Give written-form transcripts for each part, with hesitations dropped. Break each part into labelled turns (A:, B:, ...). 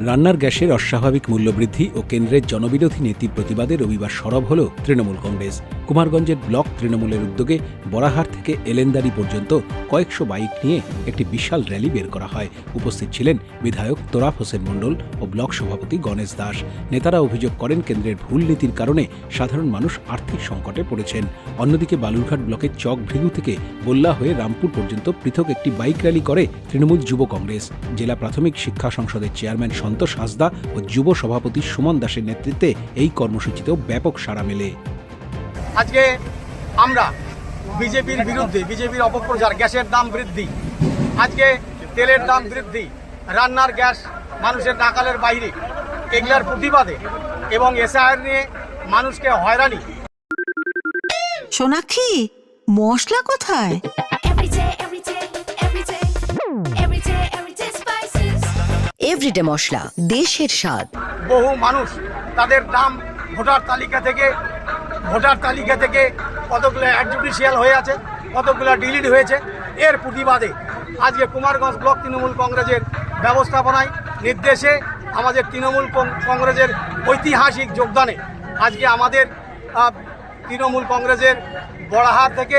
A: রান্নার গ্যাসের অস্বাভাবিক মূল্যবৃদ্ধি ও কেন্দ্রের জনবিরোধী নীতির প্রতিবাদে রবিবার সরব হল তৃণমূল কংগ্রেস। কুমারগঞ্জের ব্লক তৃণমূলের উদ্যোগে বরাহার থেকে এলেন্দারি পর্যন্ত কয়েকশো বাইক নিয়ে একটি বিশাল র্যালি বের করা হয়। উপস্থিত ছিলেন বিধায়ক তোরাফ হোসেন মণ্ডল ও ব্লক সভাপতি গণেশ দাস। নেতারা অভিযোগ করেন, কেন্দ্রের ভুল নীতির কারণে সাধারণ মানুষ আর্থিক সংকটে পড়েছেন। অন্যদিকে বালুরঘাট ব্লকের চক ভৃগু থেকে গোল্লা হয়ে রামপুর পর্যন্ত পৃথক একটি বাইক র্যালি করে তৃণমূল যুব কংগ্রেস। জেলা প্রাথমিক শিক্ষা সংসদের চেয়ারম্যান সন্তোষ হাসদা ও যুব সভাপতি সুমন দাসের নেতৃত্বে এই কর্মসূচিতেও ব্যাপক সাড়া মেলে।
B: আজকে আমরা বিজেপির বিরুদ্ধে, বিজেপির অপপ্রচার, গ্যাসের দাম বৃদ্ধি, আজকে তেলের দাম বৃদ্ধি, রান্নার গ্যাস মানুষের নাগালের বাইরে, এগুলার প্রতিবাদে এবং এসআইআর নিয়ে মানুষকে হয়রানি।
C: সোনাক্ষী, মশলা কোথায়?
D: এভরিডে মশলা, দেশের স্বাদ।
B: বহু মানুষ তাদের নাম ভোটার তালিকা থেকে কতগুলো অ্যাডজুডিশিয়াল হয়ে আছে, কতগুলো ডিলিট হয়েছে। এর প্রতিবাদে আজকে কুমারগঞ্জ ব্লক তৃণমূল কংগ্রেসের ব্যবস্থাপনায় নির্দেশে আমাদের তৃণমূল কংগ্রেসের ঐতিহাসিক যোগদানে আজকে আমাদের তৃণমূল কংগ্রেসের বড়াহাট থেকে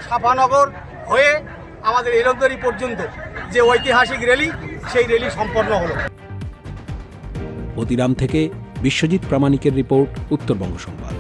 B: সাফানগর হয়ে আমাদের এলন্দারি পর্যন্ত যে ঐতিহাসিক র্যালি, সেই র্যালি সম্পন্ন হলো।
A: অতিরাম থেকে বিশ্বজিৎ প্রামাণিকের রিপোর্ট, উত্তরবঙ্গ সংবাদ।